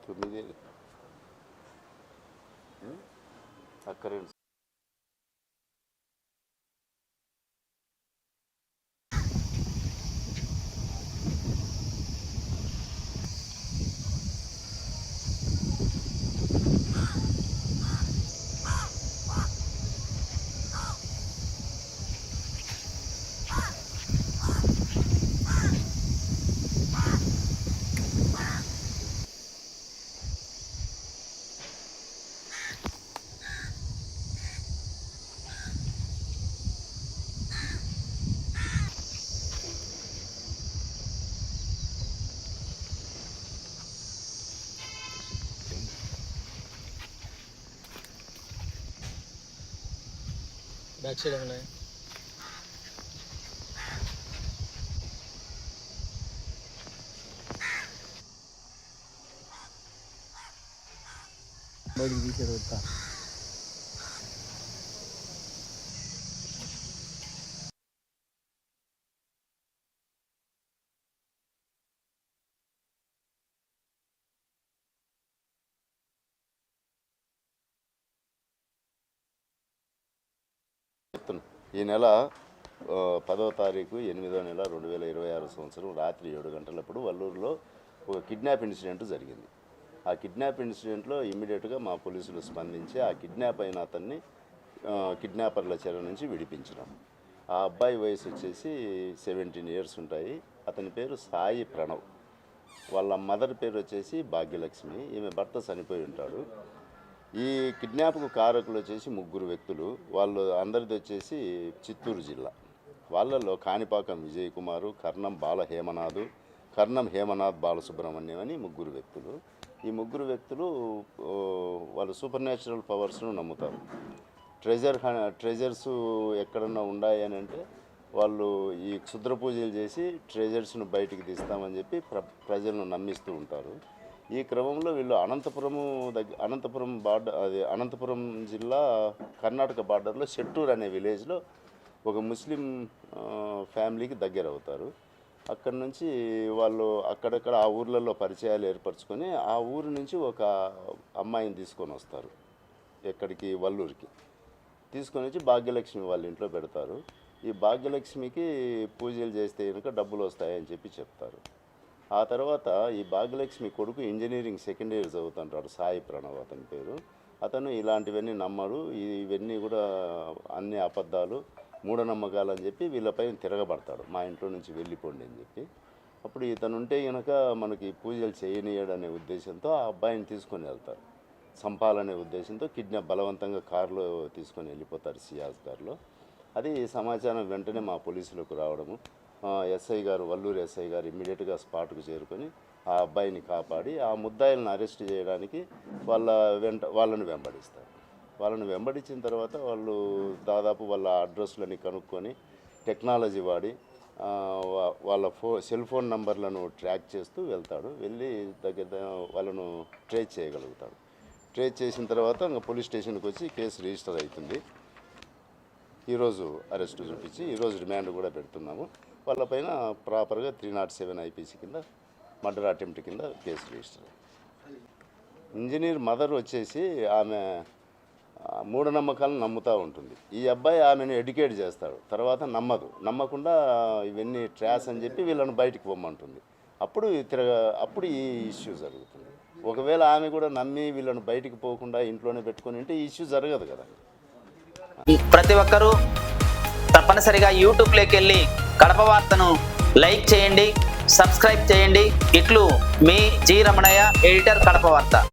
9 అక్కరేంటి back side में बड़ी पीछे रोता ఈ నెల 10వ తారీఖు 8వ నెల 2026 సంవత్సరం రాత్రి 7 గంటలప్పుడు వల్లూరులో ఒక కిడ్నాప్ ఇన్సిడెంట్ జరిగింది. ఆ కిడ్నాప్ ఇన్సిడెంట్లో ఇమ్మీడియట్గా మా పోలీసులు స్పందించి ఆ కిడ్నాప్ అయిన అతన్ని కిడ్నాపర్ల చెర నుంచి విడిపించినాం. ఆ అబ్బాయి వయసు వచ్చేసి 17 ఇయర్స్ ఉంటాయి. అతని పేరు సాయి ప్రణవ్. వాళ్ళ మదర్ పేరు వచ్చేసి భాగ్యలక్ష్మి. ఈమె భర్త చనిపోయి ఉంటాడు. ఈ కిడ్నాప్కు కారకులు వచ్చేసి 3 వ్యక్తులు. వాళ్ళు అందరిది వచ్చేసి చిత్తూరు జిల్లా. వాళ్ళల్లో కాణిపాకం విజయ్ కుమారు, కర్ణం హేమనాథ్ బాలసుబ్రహ్మణ్యం అని 3 వ్యక్తులు. ఈ 3 వ్యక్తులు వాళ్ళు సూపర్ న్యాచురల్ పవర్స్ను నమ్ముతారు. ట్రెజర్స్ ఎక్కడన్నా ఉన్నాయి అని అంటే వాళ్ళు ఈ క్షుద్ర పూజలు చేసి ట్రెజర్స్ను బయటికి తీస్తామని చెప్పి ప్రజలను నమ్మిస్తూ ఉంటారు. ఈ క్రమంలో వీళ్ళు అనంతపురం జిల్లా కర్ణాటక బార్డర్లో షెట్టూర్ అనే విలేజ్లో ఒక ముస్లిం ఫ్యామిలీకి దగ్గర అవుతారు. అక్కడి నుంచి వాళ్ళు అక్కడక్కడ ఆ ఊర్లలో పరిచయాలు ఏర్పరచుకొని ఆ ఊరు నుంచి ఒక అమ్మాయిని తీసుకొని వస్తారు. ఎక్కడికి వల్లూరుకి తీసుకొని వచ్చి భాగ్యలక్ష్మి వాళ్ళ ఇంట్లో పెడతారు. ఈ భాగ్యలక్ష్మికి పూజలు చేస్తే కనుక డబ్బులు వస్తాయని చెప్పి చెప్తారు. ఆ తర్వాత ఈ భాగ్యలక్ష్మి కొడుకు ఇంజనీరింగ్ సెకండ్ ఇయర్ చదువుతుంటాడు, సాయి ప్రణవ్ అతని పేరు. అతను ఇలాంటివన్నీ నమ్మడు. ఇవన్నీ కూడా అన్ని అబద్ధాలు, మూఢనమ్మకాలు అని చెప్పి వీళ్ళపైన తిరగబడతాడు. మా ఇంట్లో నుంచి వెళ్ళిపోండి అని చెప్పి. అప్పుడు ఇతను ఉంటే కనుక మనకి పూజలు చేయనీయడనే ఉద్దేశంతో ఆ అబ్బాయిని తీసుకొని వెళ్తారు. చంపాలనే ఉద్దేశంతో బలవంతంగా కారులో తీసుకొని వెళ్ళిపోతారు, సియాజ్ కారులో. అది సమాచారం వెంటనే మా పోలీసులకు రావడము, ఎస్ఐ గారు, వల్లూరు ఎస్ఐ గారు ఇమ్మీడియట్గా స్పాట్కు చేరుకొని ఆ అబ్బాయిని కాపాడి ఆ ముద్దాయిలను అరెస్ట్ చేయడానికి వాళ్ళని వెంబడిస్తారు. వాళ్ళని వెంబడించిన తర్వాత వాళ్ళు దాదాపు వాళ్ళ అడ్రస్లని కనుక్కొని టెక్నాలజీ వాడి వాళ్ళ సెల్ ఫోన్ నంబర్లను ట్రాక్ చేస్తూ వెళ్తాడు. వెళ్ళి వాళ్ళను ట్రేస్ చేయగలుగుతాడు. ట్రేస్ చేసిన తర్వాత ఇంకా పోలీస్ స్టేషన్కి వచ్చి కేసు రిజిస్టర్ అవుతుంది. ఈరోజు అరెస్టు చూపించి ఈరోజు రిమాండ్ కూడా పెడుతున్నాము. వాళ్ళపైన ప్రాపర్గా 307 ఐపీసీ కింద మర్డర్ అటెంప్ట్ కింద కేసు రిజిస్టర్. ఇంజనీర్ మదర్ వచ్చేసి ఆమె మూఢనమ్మకాలను నమ్ముతూ ఉంటుంది. ఈ అబ్బాయి ఆమెను ఎడ్యుకేట్ చేస్తాడు. తర్వాత నమ్మకుండా ఇవన్నీ ట్రాస్ అని చెప్పి వీళ్ళని బయటికి పొమ్మంటుంది. అప్పుడు ఈ ఇష్యూ జరుగుతుంది. ఒకవేళ ఆమె కూడా నమ్మి వీళ్ళని బయటికి పోకుండా ఇంట్లోనే పెట్టుకొని ఉంటే ఈ ఇష్యూ జరగదు కదా. ప్రతి ఒక్కరూ తప్పనిసరిగా యూట్యూబ్లోకి వెళ్ళి కడప వార్తను లైక్ చేయండి, సబ్స్క్రైబ్ చేయండి. ఇట్లు మీ జి రమణయ్య, ఎడిటర్, కడప వార్త.